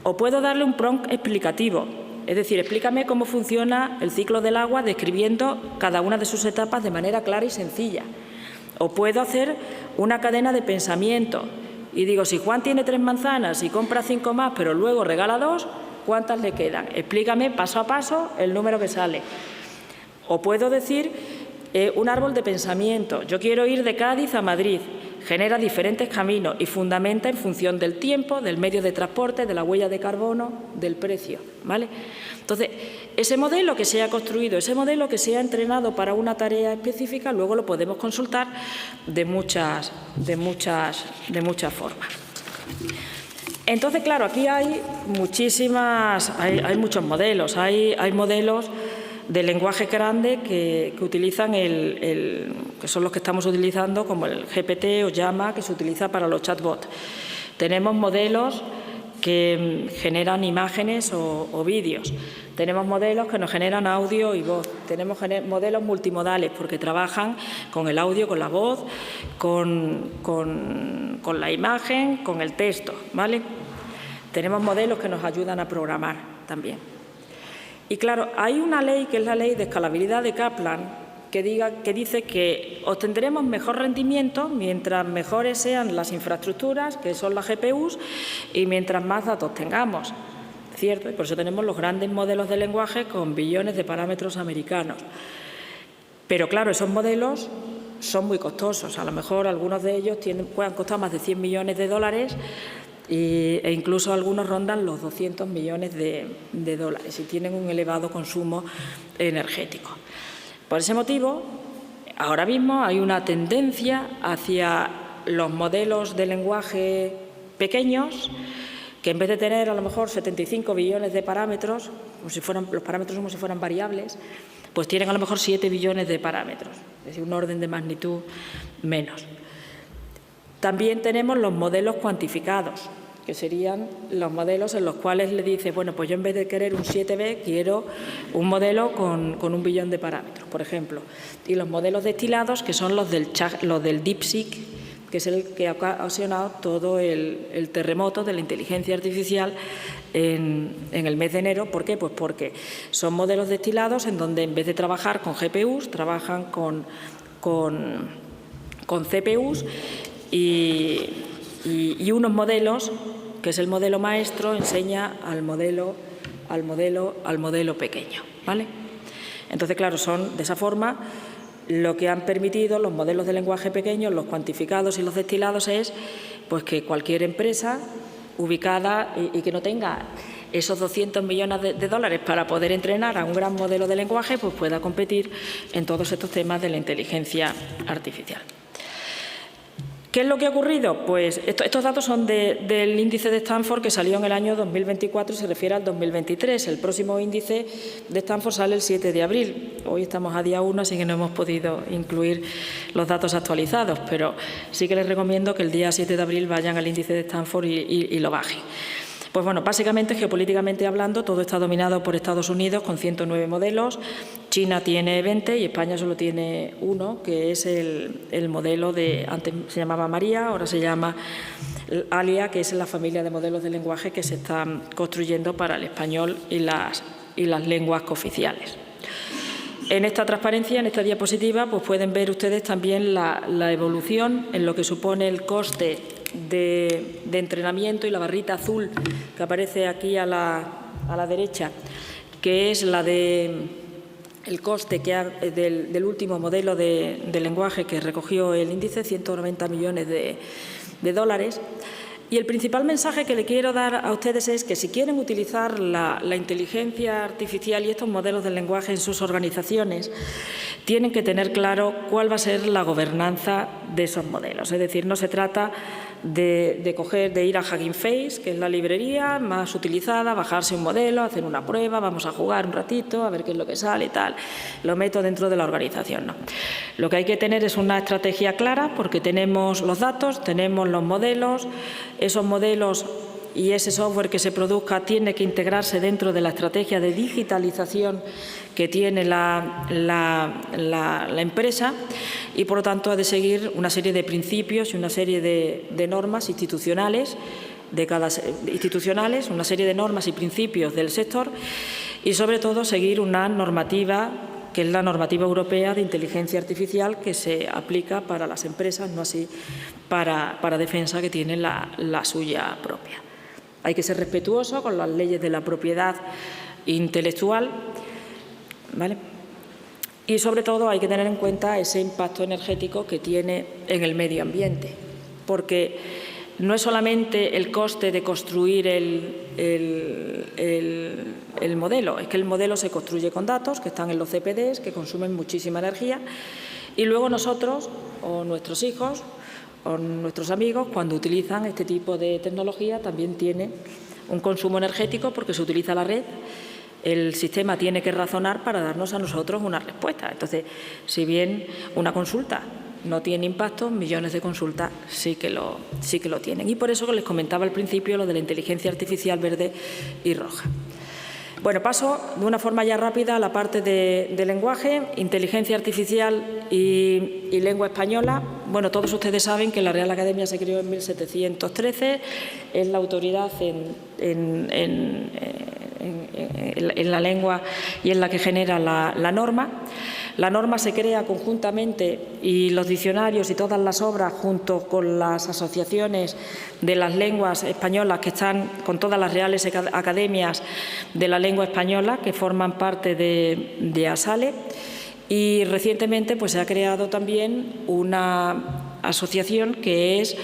O puedo darle un prompt explicativo, es decir, explícame cómo funciona el ciclo del agua describiendo cada una de sus etapas de manera clara y sencilla. O puedo hacer una cadena de pensamiento y digo, si Juan tiene 3 manzanas y compra 5 más, pero luego regala 2, ¿cuántas le quedan? Explícame paso a paso el número que sale. O puedo decir un árbol de pensamiento. Yo quiero ir de Cádiz a Madrid. Genera diferentes caminos y fundamenta en función del tiempo, del medio de transporte, de la huella de carbono, del precio, ¿vale? Entonces, ese modelo que se ha construido, ese modelo que se ha entrenado para una tarea específica, luego lo podemos consultar de muchas formas. Entonces, claro, aquí hay hay muchos modelos. Hay modelos de lenguaje grande que utilizan que son los que estamos utilizando, como el GPT o Llama, que se utiliza para los chatbots. Tenemos modelos que generan imágenes o vídeos. Tenemos modelos que nos generan audio y voz. Tenemos modelos multimodales porque trabajan con el audio, con la voz, con la imagen, con el texto, ¿vale? Tenemos modelos que nos ayudan a programar también. Y claro, hay una ley que es la ley de escalabilidad de Kaplan que dice que obtendremos mejor rendimiento mientras mejores sean las infraestructuras, que son las GPUs, y mientras más datos tengamos. ¿Cierto? Y por eso tenemos los grandes modelos de lenguaje con billones de parámetros americanos. Pero claro, esos modelos son muy costosos. A lo mejor algunos de ellos puedan costar más de 100 millones de dólares e incluso algunos rondan los 200 millones de dólares y tienen un elevado consumo energético. Por ese motivo, ahora mismo hay una tendencia hacia los modelos de lenguaje pequeños que en vez de tener a lo mejor 75 billones de parámetros, los parámetros como si fueran variables, pues tienen a lo mejor 7 billones de parámetros, es decir, un orden de magnitud menos. También tenemos los modelos cuantificados, que serían los modelos en los cuales le dice, bueno, pues yo en vez de querer un 7B, quiero un modelo con 1 billón de parámetros, por ejemplo. Y los modelos destilados, que son los del DeepSeek, que es el que ha ocasionado todo el terremoto de la inteligencia artificial en el mes de enero. ¿Por qué? Pues porque son modelos destilados en donde en vez de trabajar con GPUs, trabajan con CPUs y unos modelos, que es el modelo maestro, enseña al modelo pequeño, ¿vale? Entonces, claro, son de esa forma lo que han permitido los modelos de lenguaje pequeños, los cuantificados y los destilados es pues que cualquier empresa ubicada y que no tenga esos 200 millones de dólares para poder entrenar a un gran modelo de lenguaje, pues pueda competir en todos estos temas de la inteligencia artificial. ¿Qué es lo que ha ocurrido? Pues estos datos son del índice de Stanford que salió en el año 2024 y se refiere al 2023. El próximo índice de Stanford sale el 7 de abril. Hoy estamos a día 1, así que no hemos podido incluir los datos actualizados, pero sí que les recomiendo que el día 7 de abril vayan al índice de Stanford y lo bajen. Pues bueno, básicamente, geopolíticamente hablando, todo está dominado por Estados Unidos con 109 modelos, China tiene 20 y España solo tiene uno, que es el modelo antes se llamaba María, ahora se llama Alia, que es la familia de modelos de lenguaje que se están construyendo para el español y las lenguas cooficiales. En esta transparencia, en esta diapositiva, pues pueden ver ustedes también la evolución en lo que supone el coste de entrenamiento y la barrita azul que aparece aquí a la derecha, que es el coste del último modelo de lenguaje que recogió el índice, 190 millones de dólares. Y el principal mensaje que le quiero dar a ustedes es que si quieren utilizar la inteligencia artificial y estos modelos de lenguaje en sus organizaciones, tienen que tener claro cuál va a ser la gobernanza de esos modelos. Es decir, no se trata de ir a Hugging Face, que es la librería más utilizada, bajarse un modelo, hacer una prueba, vamos a jugar un ratito, a ver qué es lo que sale y tal. Lo meto dentro de la organización, no. Lo que hay que tener es una estrategia clara, porque tenemos los datos, tenemos los modelos, esos modelos y ese software que se produzca tiene que integrarse dentro de la estrategia de digitalización que tiene la empresa y, por lo tanto, ha de seguir una serie de principios y una serie de normas institucionales, una serie de normas y principios del sector y, sobre todo, seguir una normativa que es la normativa europea de inteligencia artificial que se aplica para las empresas, no así para defensa, que tiene la suya propia. Hay que ser respetuoso con las leyes de la propiedad intelectual, ¿vale? Y, sobre todo, hay que tener en cuenta ese impacto energético que tiene en el medio ambiente, porque no es solamente el coste de construir el modelo, es que el modelo se construye con datos que están en los CPDs, que consumen muchísima energía, y luego nosotros o nuestros hijos nuestros amigos, cuando utilizan este tipo de tecnología, también tiene un consumo energético porque se utiliza la red. El sistema tiene que razonar para darnos a nosotros una respuesta. Entonces, si bien una consulta no tiene impacto, millones de consultas sí que lo tienen. Y por eso que les comentaba al principio lo de la inteligencia artificial verde y roja. Bueno, paso de una forma ya rápida a la parte de lenguaje, inteligencia artificial y lengua española. Bueno, todos ustedes saben que la Real Academia se creó en 1713, es la autoridad en la lengua y en la que genera la norma. La norma se crea conjuntamente y los diccionarios y todas las obras junto con las asociaciones de las lenguas españolas que están con todas las reales academias de la lengua española que forman parte de ASALE. Y recientemente pues, se ha creado también una asociación que es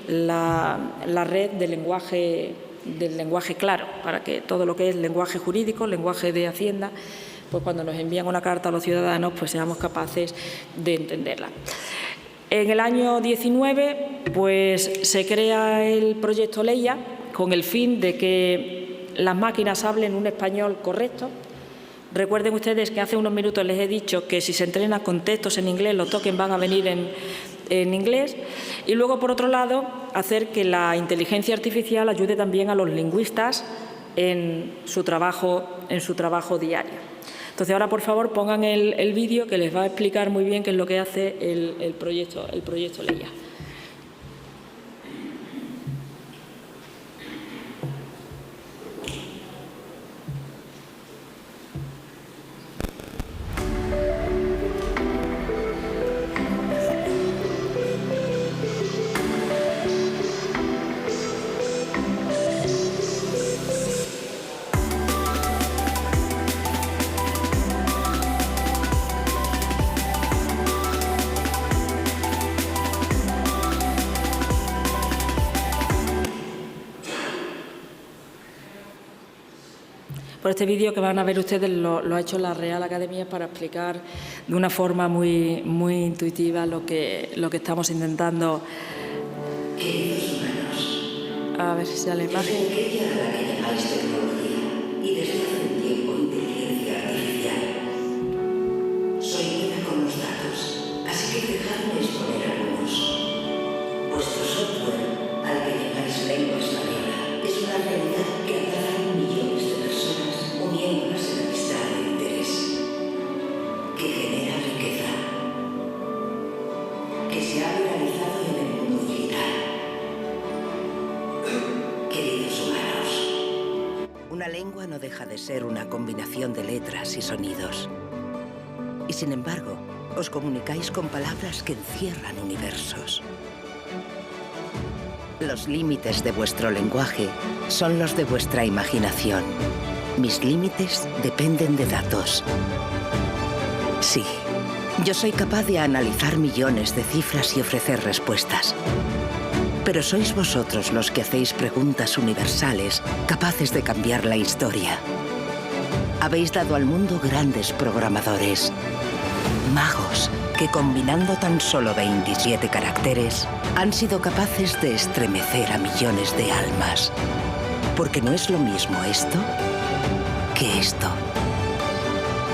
la red del lenguaje claro, para que todo lo que es lenguaje jurídico, lenguaje de Hacienda, pues cuando nos envían una carta a los ciudadanos, pues seamos capaces de entenderla. En el año 19, pues se crea el proyecto Leia con el fin de que las máquinas hablen un español correcto. Recuerden ustedes que hace unos minutos les he dicho que si se entrena con textos en inglés, los tokens van a venir en inglés. Y luego, por otro lado, hacer que la inteligencia artificial ayude también a los lingüistas en su trabajo diario. Entonces, ahora, por favor, pongan el vídeo que les va a explicar muy bien qué es lo que hace el proyecto Leia. Por este vídeo que van a ver ustedes lo ha hecho la Real Academia para explicar de una forma muy intuitiva lo que estamos intentando. Queridos humanos, a ver si sale la imagen. Desde aquella a la que llamáis tecnología y desde hace un tiempo inteligencia artificial, soy buena con los datos, así que dejadme exponer algunos. Vuestro software, al que llamáis lengua española, es una realidad que atrae millones de personas uniéndolas en amistad e interés, que genera riqueza, que se ha viralizado en el mundo digital. Queridos humanos, una lengua no deja de ser una combinación de letras y sonidos. Y sin embargo, os comunicáis con palabras que encierran universos. Los límites de vuestro lenguaje son los de vuestra imaginación. Mis límites dependen de datos. Sí, yo soy capaz de analizar millones de cifras y ofrecer respuestas. Pero sois vosotros los que hacéis preguntas universales capaces de cambiar la historia. Habéis dado al mundo grandes programadores, magos, que combinando tan solo 27 caracteres han sido capaces de estremecer a millones de almas. Porque no es lo mismo esto que esto.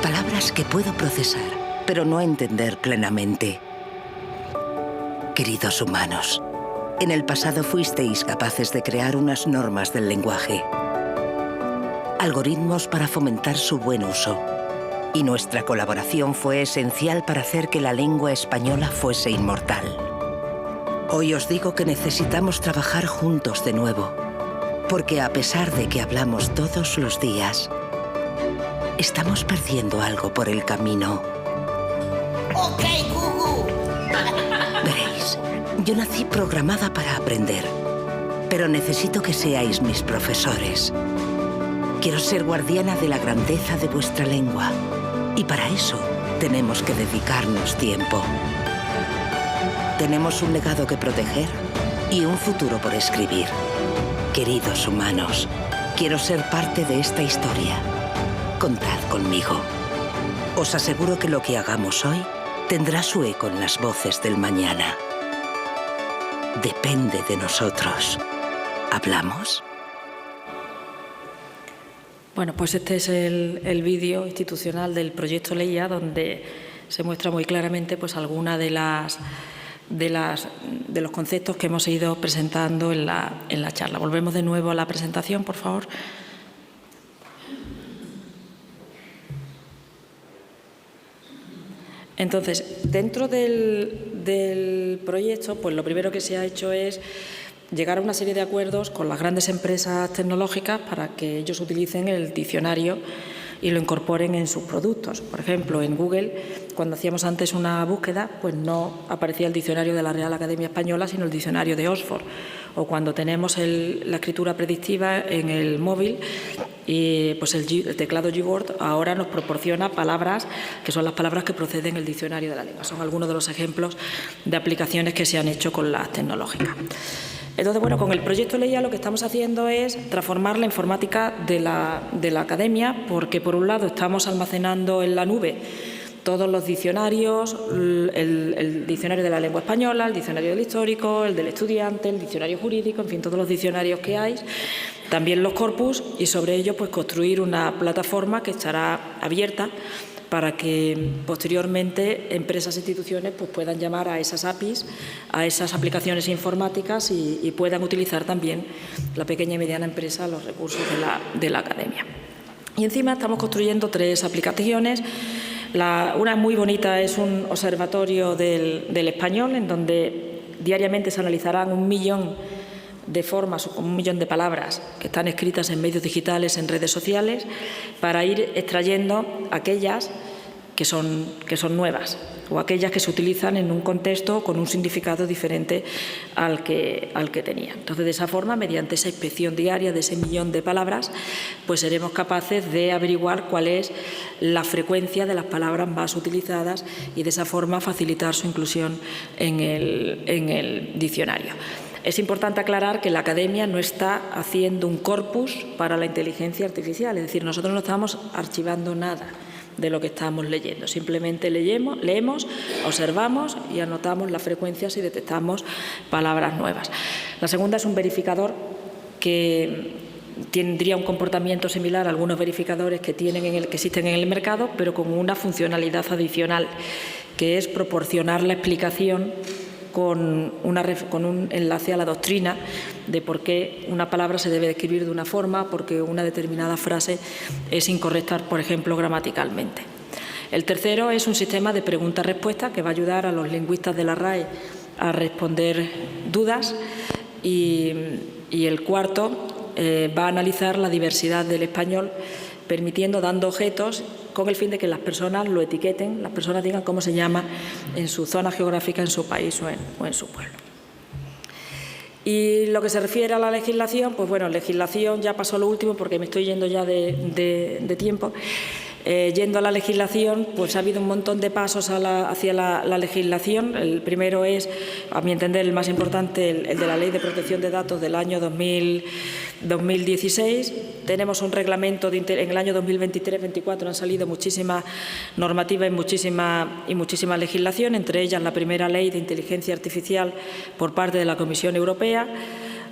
Palabras que puedo procesar, pero no entender plenamente. Queridos humanos, en el pasado fuisteis capaces de crear unas normas del lenguaje, algoritmos para fomentar su buen uso. Y nuestra colaboración fue esencial para hacer que la lengua española fuese inmortal. Hoy os digo que necesitamos trabajar juntos de nuevo, porque a pesar de que hablamos todos los días, estamos perdiendo algo por el camino. Ok, Gugu. Veréis, yo nací programada para aprender, pero necesito que seáis mis profesores. Quiero ser guardiana de la grandeza de vuestra lengua. Y para eso tenemos que dedicarnos tiempo. Tenemos un legado que proteger y un futuro por escribir. Queridos humanos, quiero ser parte de esta historia. Contad conmigo. Os aseguro que lo que hagamos hoy tendrá su eco en las voces del mañana. depende de nosotros. ¿Hablamos? Bueno, pues este es el vídeo institucional del proyecto Leia, donde se muestra muy claramente pues alguna de los conceptos que hemos ido presentando en la charla. Volvemos de nuevo a la presentación, por favor. Entonces, dentro del proyecto, pues lo primero que se ha hecho es llegar a una serie de acuerdos con las grandes empresas tecnológicas para que ellos utilicen el diccionario y lo incorporen en sus productos. Por ejemplo, en Google, cuando hacíamos antes una búsqueda, pues no aparecía el diccionario de la Real Academia Española, sino el diccionario de Oxford. O cuando tenemos la escritura predictiva en el móvil, y pues el teclado Gboard ahora nos proporciona palabras que son las palabras que proceden del diccionario de la lengua. Son algunos de los ejemplos de aplicaciones que se han hecho con las tecnológicas. Entonces, bueno, con el proyecto Leia lo que estamos haciendo es transformar la informática de la academia, porque por un lado estamos almacenando en la nube todos los diccionarios, el diccionario de la lengua española, el diccionario del histórico, el del estudiante, el diccionario jurídico, en fin, todos los diccionarios que hay, también los corpus, y sobre ello pues construir una plataforma que estará abierta para que posteriormente empresas e instituciones pues puedan llamar a esas APIs, a esas aplicaciones informáticas y puedan utilizar también la pequeña y mediana empresa los recursos de la academia. Y encima estamos construyendo 3 aplicaciones. Una muy bonita es un observatorio del español, en donde diariamente se analizarán 1 millón de formas o 1 millón de palabras que están escritas en medios digitales, en redes sociales, para ir extrayendo aquellas que son nuevas o aquellas que se utilizan en un contexto con un significado diferente al que tenía. Entonces, de esa forma, mediante esa inspección diaria de ese 1 millón de palabras, pues seremos capaces de averiguar cuál es la frecuencia de las palabras más utilizadas y de esa forma facilitar su inclusión en el diccionario. Es importante aclarar que la academia no está haciendo un corpus para la inteligencia artificial, es decir, nosotros no estamos archivando nada de lo que estamos leyendo, simplemente leemos, observamos y anotamos las frecuencias y detectamos palabras nuevas. La segunda es un verificador que tendría un comportamiento similar a algunos verificadores que existen en el mercado, pero con una funcionalidad adicional, que es proporcionar la explicación con un enlace a la doctrina de por qué una palabra se debe escribir de una forma, porque una determinada frase es incorrecta, por ejemplo, gramaticalmente. El tercero es un sistema de preguntas-respuestas que va a ayudar a los lingüistas de la RAE a responder dudas, y el cuarto va a analizar la diversidad del español, dando objetos con el fin de que las personas lo etiqueten, las personas digan cómo se llama en su zona geográfica, en su país o en su pueblo. Y lo que se refiere a la legislación, pues bueno, legislación ya pasó lo último porque me estoy yendo ya de tiempo. Yendo a la legislación, pues ha habido un montón de pasos hacia la legislación. El primero es, a mi entender, el más importante, el de la Ley de Protección de Datos del año 2016. Tenemos un reglamento, en el año 2023-24 han salido muchísimas normativas y muchísima legislación, entre ellas la primera Ley de Inteligencia Artificial por parte de la Comisión Europea.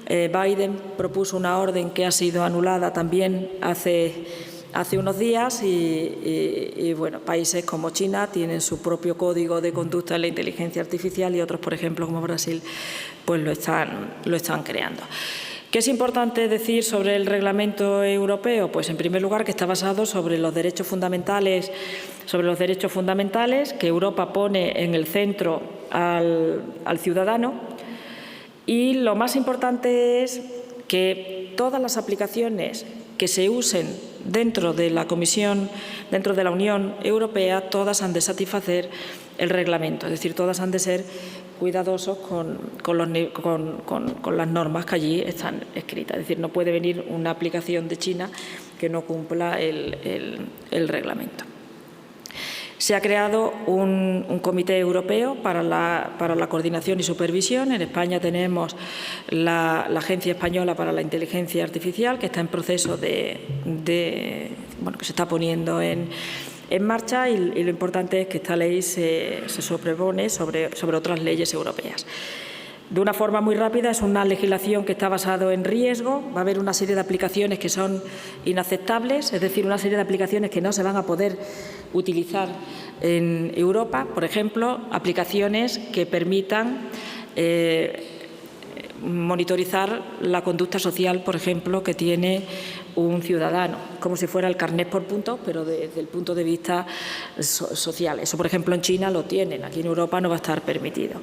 Biden propuso una orden que ha sido anulada también hace unos días y bueno, países como China tienen su propio código de conducta en la inteligencia artificial y otros, por ejemplo, como Brasil, pues lo están creando. ¿Qué es importante decir sobre el reglamento europeo? Pues, en primer lugar, que está basado sobre los derechos fundamentales, que Europa pone en el centro al ciudadano. Y lo más importante es que todas las aplicaciones que se usen dentro de la Comisión, dentro de la Unión Europea, todas han de satisfacer el reglamento, es decir, todas han de ser cuidadosos con las normas que allí están escritas. Es decir, no puede venir una aplicación de China que no cumpla el reglamento. Se ha creado un comité europeo para la coordinación y supervisión. En España tenemos la Agencia Española para la Inteligencia Artificial, que está en proceso que se está poniendo en marcha, y lo importante es que esta ley se sobrepone sobre otras leyes europeas. De una forma muy rápida, es una legislación que está basada en riesgo. Va a haber una serie de aplicaciones que son inaceptables, es decir, una serie de aplicaciones que no se van a poder utilizar en Europa. Por ejemplo, aplicaciones que permitan monitorizar la conducta social, por ejemplo, que tiene un ciudadano, como si fuera el carnet por puntos, pero desde el punto de vista social. Eso, por ejemplo, en China lo tienen, aquí en Europa no va a estar permitido.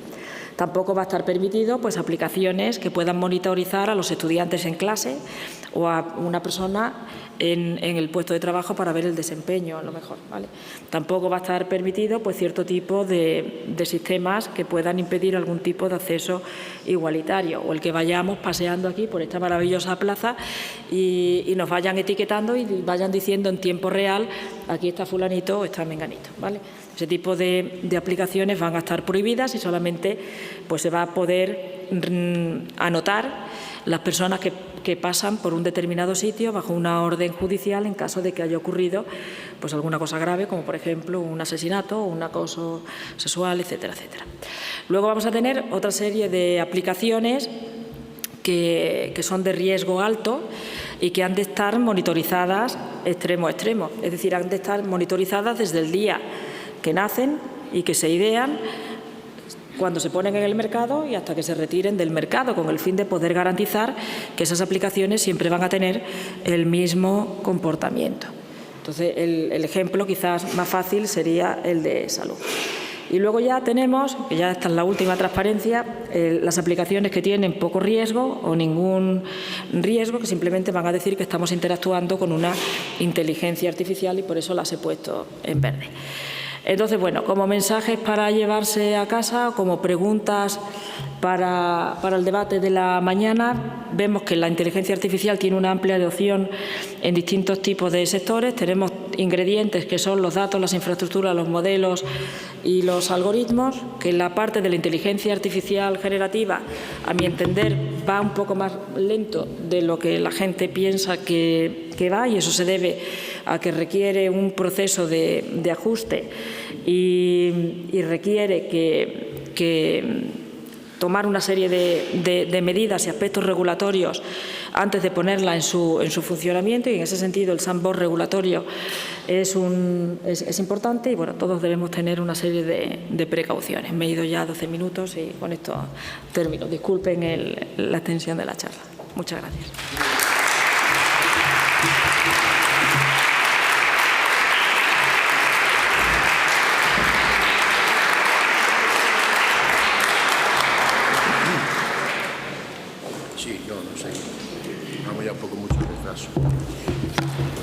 Tampoco va a estar permitido pues, aplicaciones que puedan monitorizar a los estudiantes en clase o a una persona en el puesto de trabajo para ver el desempeño, a lo mejor, ¿vale? Tampoco va a estar permitido pues, cierto tipo de sistemas que puedan impedir algún tipo de acceso igualitario, o el que vayamos paseando aquí por esta maravillosa plaza y nos vayan etiquetando y vayan diciendo en tiempo real aquí está fulanito o está menganito, ¿vale? Ese tipo de aplicaciones van a estar prohibidas y solamente pues, se va a poder anotar las personas que pasan por un determinado sitio bajo una orden judicial en caso de que haya ocurrido pues, alguna cosa grave, como por ejemplo un asesinato o un acoso sexual, etcétera, etcétera. Luego vamos a tener otra serie de aplicaciones que son de riesgo alto y que han de estar monitorizadas extremo a extremo, es decir, han de estar monitorizadas desde el día que nacen y que se idean, cuando se ponen en el mercado y hasta que se retiren del mercado, con el fin de poder garantizar que esas aplicaciones siempre van a tener el mismo comportamiento. Entonces, el ejemplo quizás más fácil sería el de salud. Y luego ya tenemos, que ya esta es la última transparencia, las aplicaciones que tienen poco riesgo o ningún riesgo, que simplemente van a decir que estamos interactuando con una inteligencia artificial y por eso las he puesto en verde. Entonces, bueno, como mensajes para llevarse a casa, como preguntas para el debate de la mañana, vemos que la inteligencia artificial tiene una amplia adopción en distintos tipos de sectores. Tenemos ingredientes que son los datos, las infraestructuras, los modelos y los algoritmos, que la parte de la inteligencia artificial generativa, a mi entender, va un poco más lento de lo que la gente piensa que va, y eso se debe a que requiere un proceso de ajuste y requiere que tomar una serie de medidas y aspectos regulatorios antes de ponerla en su funcionamiento, y en ese sentido el sandbox regulatorio es importante y bueno, todos debemos tener una serie de precauciones. Me he ido ya 12 minutos y con esto termino. Disculpen la extensión de la charla. Muchas gracias.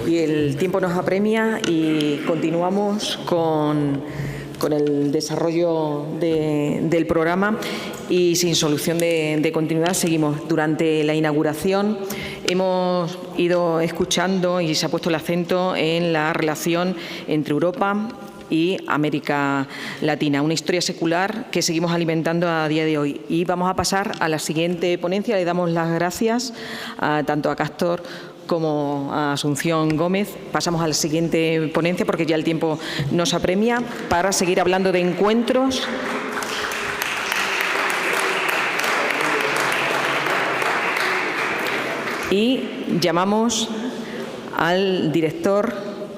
Y el tiempo nos apremia y continuamos con el desarrollo del programa y sin solución de continuidad seguimos. Durante la inauguración hemos ido escuchando y se ha puesto el acento en la relación entre Europa y América Latina, una historia secular que seguimos alimentando a día de hoy. Y vamos a pasar a la siguiente ponencia. Le damos las gracias tanto a Castor como a Asunción Gómez. Pasamos a la siguiente ponencia porque ya el tiempo nos apremia para seguir hablando de encuentros. Y llamamos al director